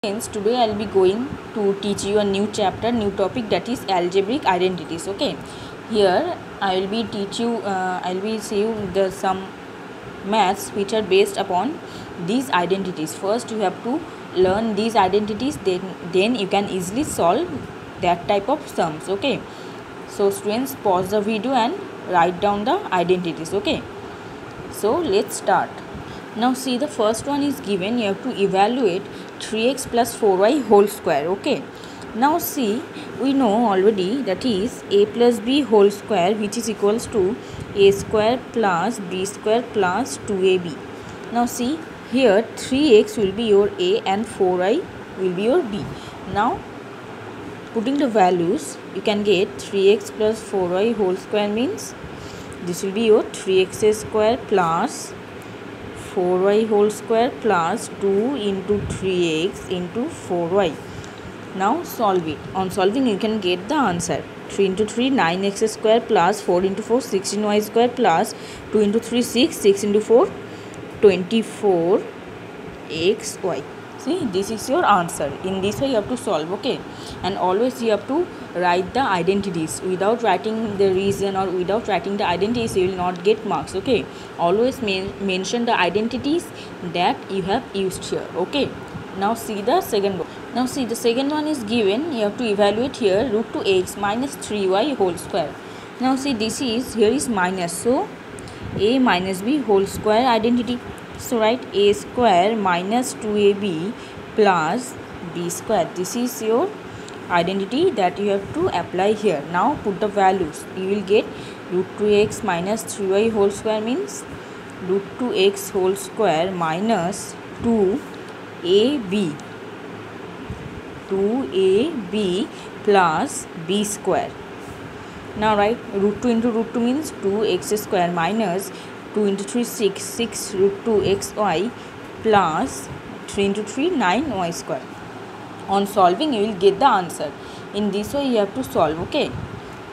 Friends, today I'll be going to teach you a new chapter, new topic, that is algebraic identities. Okay, here I'll be say you the some maths which are based upon these identities. First you have to learn these identities, then you can easily solve that type of sums. Okay, so students, pause the video and write down the identities. Okay, so let's start. Now see, the first one is given. You have to evaluate 3x plus 4y whole square. Okay, now see, we know already that is a plus b whole square, which is equals to a square plus b square plus 2ab. Now see, here 3x will be your a and 4y will be your b. Now putting the values, you can get 3x plus 4y whole square means this will be your 3x square plus 4y whole square plus 2 into 3x into 4y. Now solve it. On solving you can get the answer. 3 into 3 9x square plus 4 into 4 16y square plus 2 into 3 6 into 4 24xy. See, this is your answer. In this way you have to solve. Okay, and always you have to write the identities. Without writing the reason or without writing the identities, you will not get marks. Okay, always mention the identities that you have used here. Okay, now see the second one. Now see, the second one is given. You have to evaluate here root 2x minus 3y whole square. Now see, this is, here is minus, so a minus b whole square identity. So write a square minus 2ab plus b square. This is your identity that you have to apply here. Now put the values. You will get root 2x minus 3y whole square means root 2x whole square minus 2ab plus b square. Now write root 2 into root 2 means 2x square minus 2 into 3 6 root 2 xy plus 3 into 3 9y square. On solving you will get the answer. In this way you have to solve. Okay,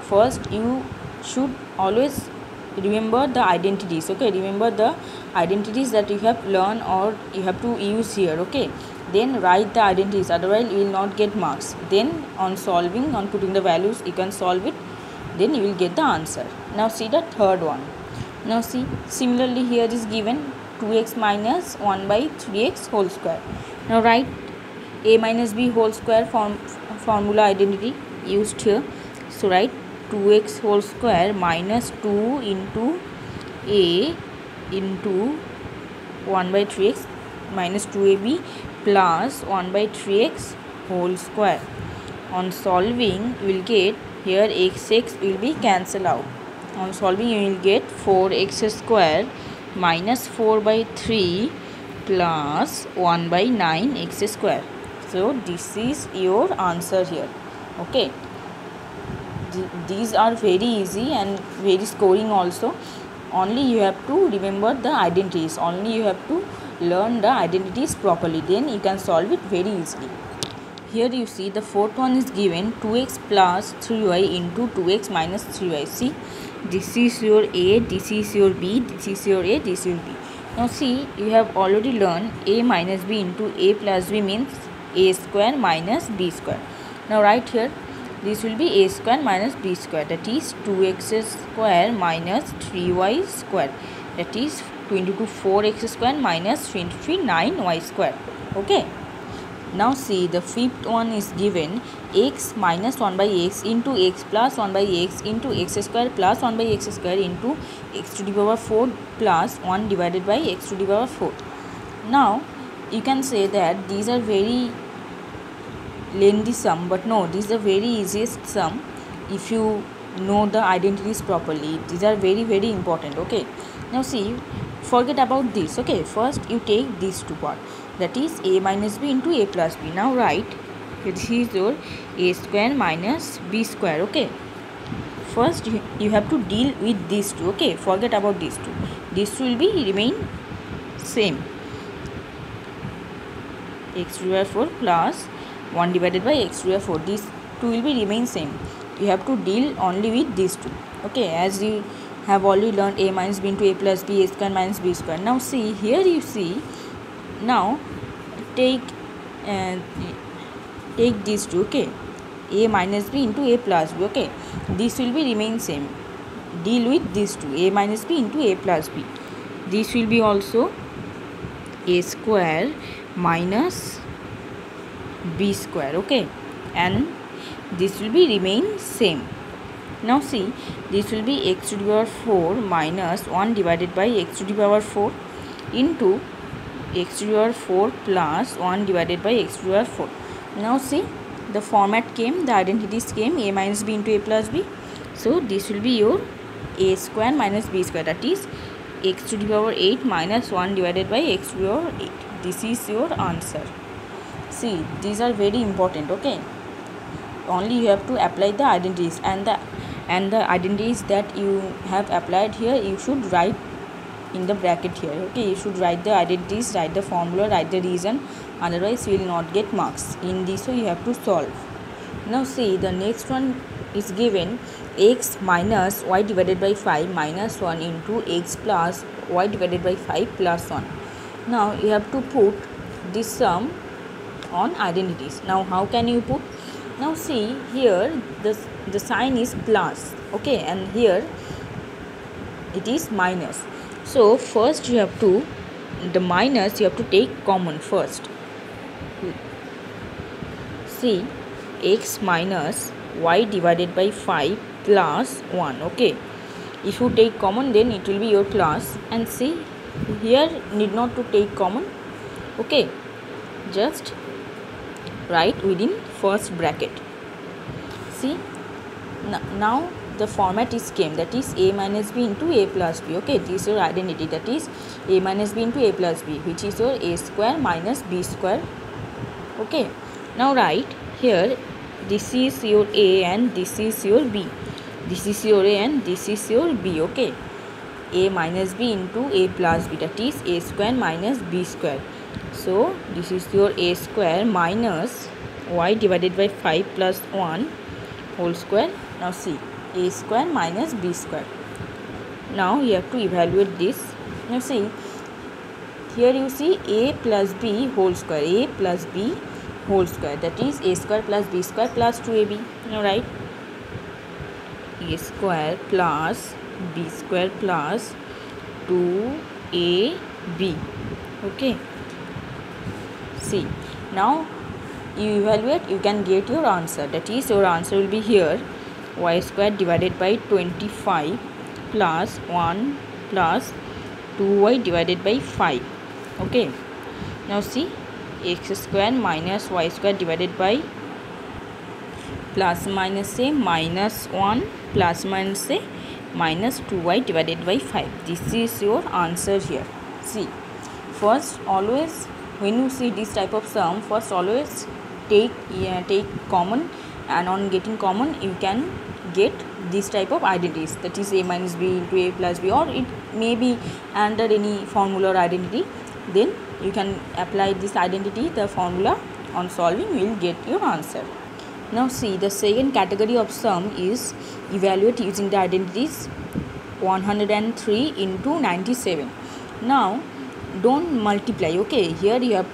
first you should always remember the identities. Okay, remember the identities that you have learned or you have to use here. Okay, then write the identities, otherwise you will not get marks. Then on solving, on putting the values, you can solve it, then you will get the answer. Now see the third one. Now see, similarly here is given 2x minus 1 by 3x whole square. Now write a minus b whole square formula identity used here. So write 2x whole square minus 2 into a into 1 by 3x minus 2ab plus 1 by 3x whole square. On solving you will get, here x will be cancelled out. On solving you will get 4x square minus 4 by 3 plus 1 by 9x square. So this is your answer here. Okay, these are very easy and very scoring also. Only you have to remember the identities. Only you have to learn the identities properly. Then you can solve it very easily. Here you see the fourth one is given 2x plus 3y into 2x minus 3y. See, this is your a, this is your b, this is your a, this is your b. Now see, you have already learned a minus b into a plus b means a square minus b square. Now right here, this will be a square minus b square, that is 2x square minus 3y square, that is 2 into 2 4x square minus 3 into 3 9y square. Okay, now see, the fifth one is given x minus 1 by x into x plus 1 by x into x square plus 1 by x square into x to the power 4 plus 1 divided by x to the power 4. Now you can say that these are very lengthy sum, but no, this is the very easiest sum if you know the identities properly. These are very important. Okay, now see, forget about this. Okay, first you take these two parts, that is a minus b into a plus b. Now write, this is your a square minus b square. Okay, first you have to deal with these two. Okay, forget about these two. These two will be remain same, x to the power 4 plus 1 divided by x to the power 4. These two will be remain same. You have to deal only with these two. Okay, as you have already learned a minus b into a plus b, a square minus b square. Now see, here you see, now take and take these two, okay, a minus b into a plus b, okay, this will be remain same. Deal with these two, a minus b into a plus b. This will be also a square minus b square, okay, and this will be remain same. Now see, this will be x to the power 4 minus 1 divided by x to the power 4 into x to the power 4 plus 1 divided by x to the power 4. Now see, the format came, the identities came, a minus b into a plus b. So this will be your a square minus b square, that is x to the power 8 minus 1 divided by x to the power 8. This is your answer. See, these are very important, okay. Only you have to apply the identities, and the identities that you have applied here you should write in the bracket here, okay. You should write the identities, write the formula, write the reason, otherwise you will not get marks in this. So you have to solve. Now see, the next one is given x minus y divided by 5 minus 1 into x plus y divided by 5 plus 1. Now you have to put this sum on identities. Now how can you put? Now see, here the sign is plus, okay, and here it is minus. So first you have to, the minus you have to take common first. See, x minus y divided by 5 plus 1, okay. If you take common, then it will be your plus. And see, here need not to take common, okay, just write within first bracket. See, now the format is came, that is a minus b into a plus b, okay. This is your identity, that is a minus b into a plus b, which is your a square minus b square, okay. Now write here, this is your a and this is your b, this is your a and this is your b, okay. A minus b into a plus b, that is a square minus b square. So this is your a square minus y divided by 5 plus 1 whole square. Now see, a square minus b square. Now you have to evaluate this. Now see, here you see a plus b whole square, a plus b whole square, that is a square plus b square plus 2ab. Now write a square plus b square plus 2ab, okay. See, now you evaluate, you can get your answer, that is your answer will be here y square divided by 25 plus 1 plus 2y divided by 5, okay. Now see, x square minus y square divided by plus minus say minus 1 plus minus say minus 2y divided by 5. This is your answer here. See, first always when you see this type of sum, first always take common, and on getting common you can get this type of identities, that is a minus b into a plus b, or it may be under any formula or identity. Then you can apply this identity, the formula, on solving you will get your answer. Now see, the second category of sum is evaluate using the identities 103 into 97. Now don't multiply, okay. Here you have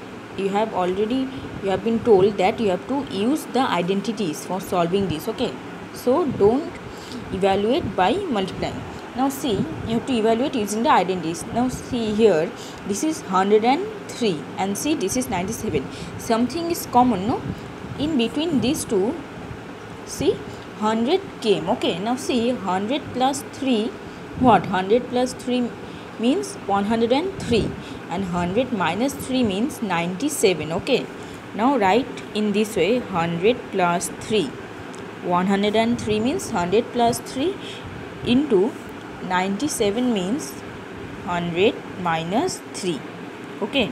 been told that you have to use the identities for solving this, okay. So don't evaluate by multiplying. Now see, you have to evaluate using the identities. Now see, here this is 103 and see this is 97. Something is common, no? In between these two, see 100 came, okay. Now see, 100 plus 3, what? 100 plus 3 means 103 and 100 minus 3 means 97, okay. Now write in this way, 100 plus 3, 103 means 100 plus 3 into 97 means 100 minus 3, okay.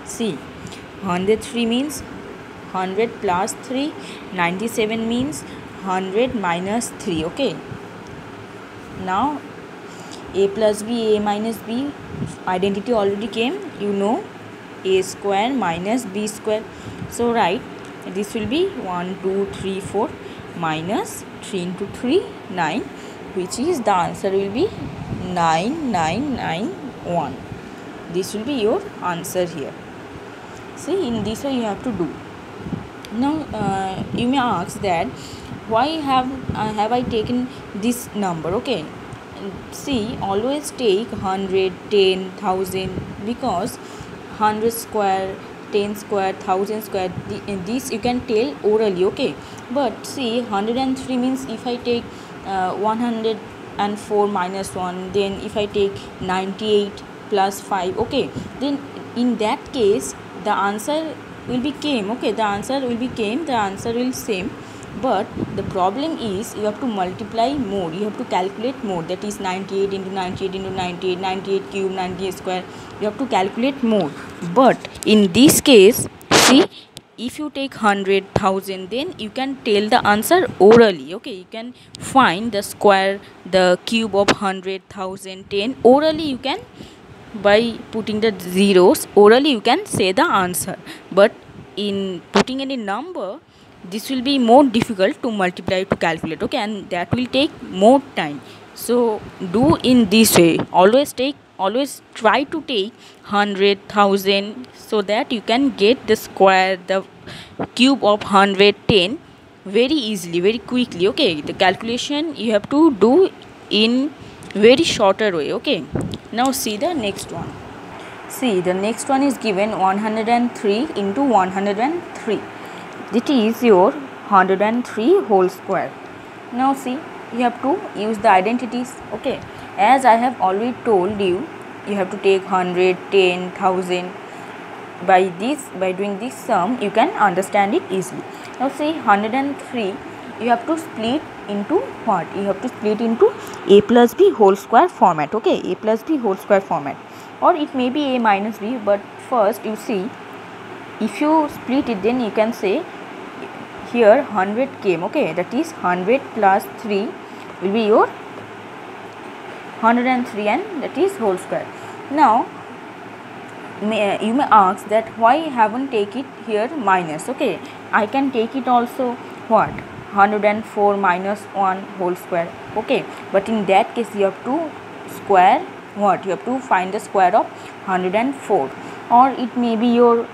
See, 103 means 100 plus 3, 97 means 100 minus 3, okay. Now a plus b, a minus b identity already came, you know, a square minus b square. So write, this will be 1 2 3 4 minus 3 into 3 9, which is the answer will be 9991. This will be your answer here. See, in this way you have to do. Now you may ask that why have I taken this number? Okay, see, always take 100, 10, 1000, because 100 square, 10 square, 1000 square, this you can tell orally. Okay, but see, 103 means if I take 104 minus 1, then if I take 98 plus 5, okay, then in that case the answer will become, okay, the answer will same. But the problem is you have to multiply more, you have to calculate more, that is 98 into 98 into 98, 98 cube, 98 square, you have to calculate more. But in this case, see, if you take 100, 1000, then you can tell the answer orally. Okay, you can find the square, the cube of 100, 1000, 10 orally. You can, by putting the zeros orally, you can say the answer. But in putting any number, this will be more difficult to multiply, to calculate. Okay, and that will take more time. So do in this way. Always try to take 100, 1000, so that you can get the square, the cube of 110 very easily, very quickly. Okay, the calculation you have to do in very shorter way. Okay, now see the next one. See, the next one is given 103 into 103. It is your 103 whole square. Now see, you have to use the identities. Okay, as I have already told you, you have to take 100, 10, 1000. By doing this sum, you can understand it easily. Now see, 103 you have to split into what? You have to split into a plus b whole square format. Okay, a plus b whole square format, or it may be a minus b. But first, you see, if you split it, then you can say here 100 came. Okay, that is 100 plus 3 will be your 103, and that is whole square. Now you may ask that why haven't take it here minus. Okay, I can take it also what? 104 minus 1 whole square. Okay, but in that case you have to square what? You have to find the square of 104, or it may be your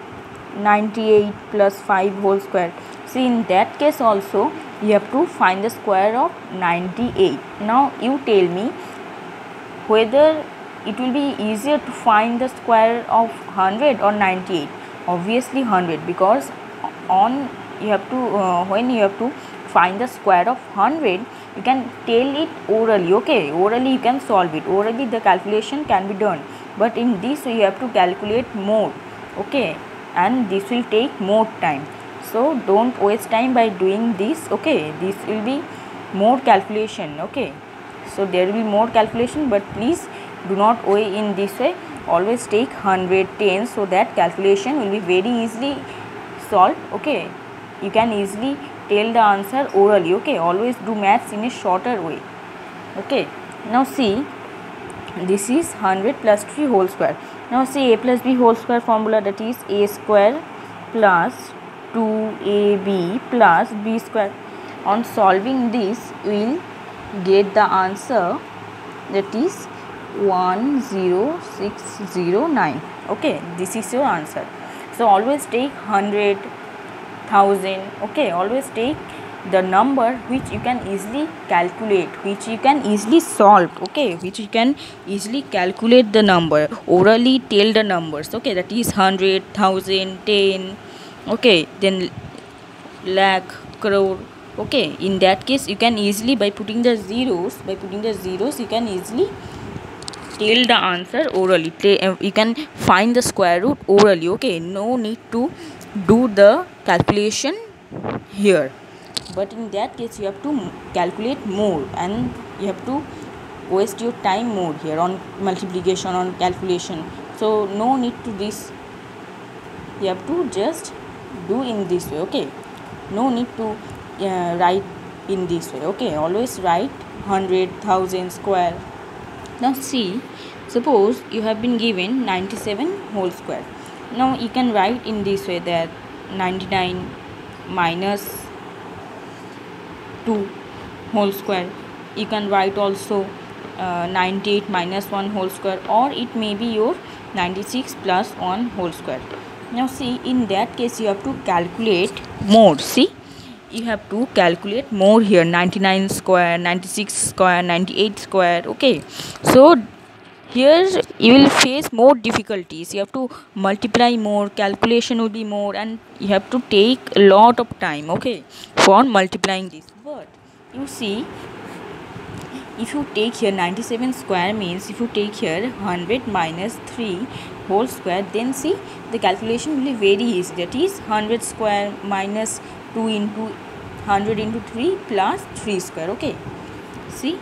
98 plus 5 whole square. See, in that case also you have to find the square of 98. Now you tell me whether it will be easier to find the square of 100 or 98. Obviously 100, because on you have to when you have to find the square of 100, you can tell it orally. Okay, orally you can solve it, orally the calculation can be done. But in this you have to calculate more. Okay, and this will take more time, so don't waste time by doing this. Okay, this will be more calculation. Okay, so there will be more calculation, but please do not weigh in this way. Always take 110, so that calculation will be very easily solved. Okay, you can easily tell the answer orally. Okay, always do maths in a shorter way. Okay, now see, this is 100 plus 3 whole square. Now see, a plus b whole square formula, that is a square plus 2ab plus b square. On solving this, we will get the answer, that is 10609. Okay, this is your answer. So always take 100, 1000. Okay, always take the number which you can easily calculate, which you can easily solve. Okay, which you can easily calculate the number, orally tell the numbers. Okay, that is 100, 1000, 10. Okay, then lakh, crore. Okay, in that case you can easily, by putting the zeros, you can easily tell the answer orally. You can find the square root orally. Okay, no need to do the calculation here. But in that case you have to calculate more, and you have to waste your time more here on multiplication, on calculation. So no need to this, you have to just do in this way. Okay, no need to write in this way. Okay, always write 100, 1000 square. Now see, suppose you have been given 97 whole square. Now you can write in this way, that 99 minus 2 whole square. You can write also 98 minus 1 whole square, or it may be your 96 plus 1 whole square. Now see, in that case you have to calculate more. See, you have to calculate more here. 99 square, 96 square, 98 square. Okay, so here you will face more difficulties. You have to multiply more, calculation will be more, and you have to take a lot of time, okay, for multiplying this. But you see, if you take here 97 square, means if you take here 100 minus 3 whole square, then see the calculation will be very easy. That is 100 square minus 2 into 100 into 3 plus 3 square. Okay, see,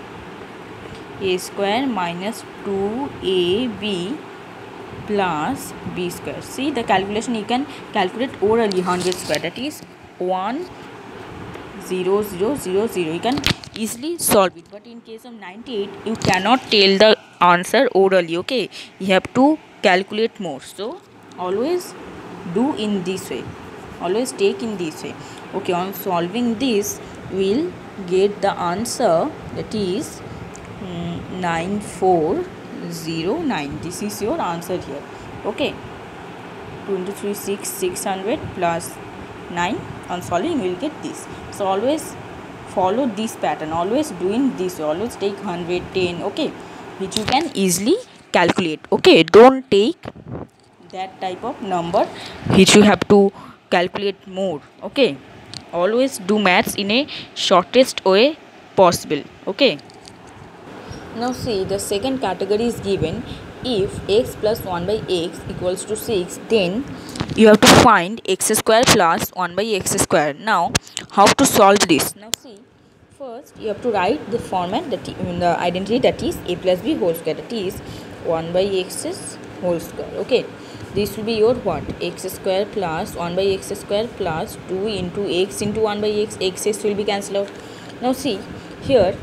a square minus 2ab plus b square. See the calculation, you can calculate orally 100 square, that is 10000. You can easily solve it. But in case of 98, you cannot tell the answer orally. Okay, you have to calculate more. So always do in this way, always take in this way. Okay, on solving this, we'll get the answer, that is 9409. This is your answer here. Okay, 2 into 3 6, 600 plus 9. On solving you will get this. So always follow this pattern, always doing this, always take 110, okay, which you can easily calculate. Okay, don't take that type of number which you have to calculate more. Okay, always do maths in a shortest way possible. Okay, now see, the second category is given. If x plus 1 by x equals to 6, then you have to find x square plus 1 by x square. Now how to solve this? Now see, first you have to write the format, that in the identity, that is a plus b whole square, that is 1 by x whole square. Okay, this will be your what? X square plus 1 by x square plus 2 into x into 1 by x. X will be cancelled out. Now see, here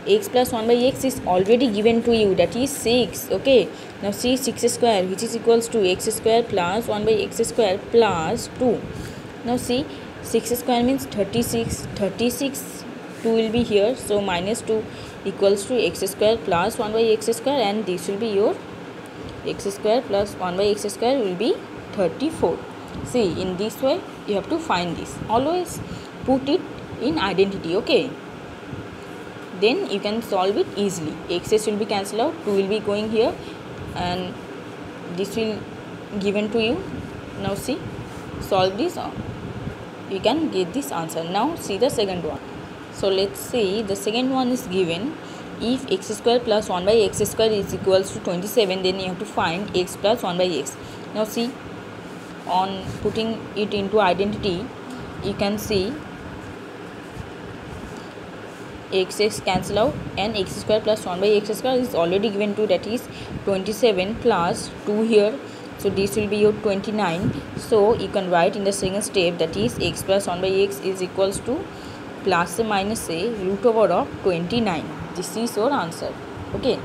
x plus 1 by x is already given to you, that is 6. Okay, now see, 6 square, which is equals to x square plus 1 by x square plus 2. Now see, 6 square means 36. 36, 2 will be here, so minus 2 equals to x square plus 1 by x square, and this will be your x square plus 1 by x square will be 34. See, in this way you have to find this. Always put it in identity. Okay, then you can solve it easily. X's will be cancelled out, 2 will be going here, and this will given to you. Now see, solve this, you can get this answer. Now see the second one. So let's see, the second one is given. If x square plus 1 by x square is equals to 27, then you have to find x plus 1 by x. Now see, on putting it into identity, you can see x cancel out, and x square plus 1 by x square is already given to, that is 27 plus 2 here, so this will be your 29. So you can write in the second step, that is x plus 1 by x is equals to plus or minus a root over of 29. This is your answer. Okay,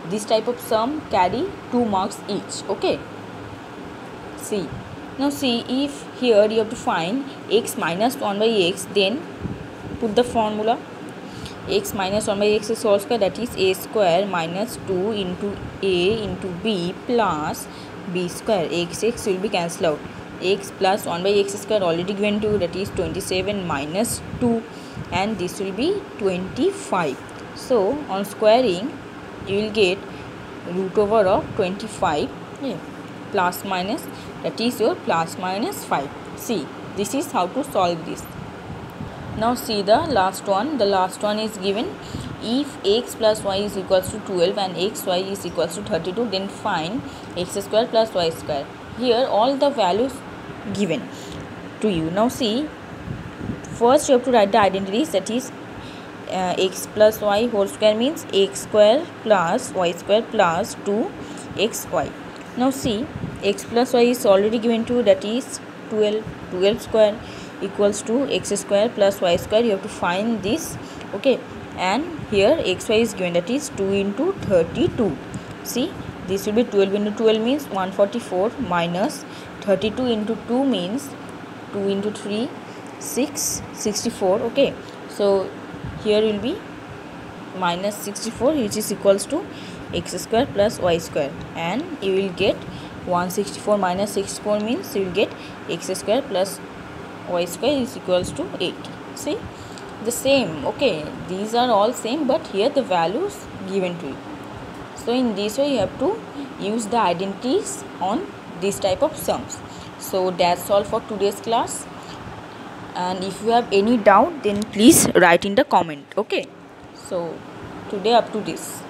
this type of sum carry 2 marks each. Okay, see, now see, if here you have to find x minus 1 by x, then put the formula x minus 1 by x is whole square, that is a square minus 2 into a into b plus b square. X will be cancelled out. X plus 1 by x square already given to, that is 27 minus 2, and this will be 25. So on squaring you will get root over of 25, yeah, plus minus, that is your plus minus 5. See, this is how to solve this. Now see the last one. The last one is given. If x plus y is equals to 12 and xy is equals to 32, then find x square plus y square. Here all the values given to you. Now see, first you have to write the identities, that is x plus y whole square means x square plus y square plus 2xy. Now see, x plus y is already given to, that is 12. 12 square equals to x square plus y square. You have to find this. Okay, and here xy is given, that is 2 into 32. See, this will be 12 into 12 means 144 minus 32 into 2 means 2 into 3 6 64. Okay, so here will be minus 64, which is equals to x square plus y square, and you will get 164 minus 64 means you will get x square plus y square is equals to 80. See, the same. Okay, these are all same, but here the values given to you. So in this way you have to use the identities on this type of sums. So that's all for today's class, and if you have any doubt then please write in the comment. Okay, so today up to this.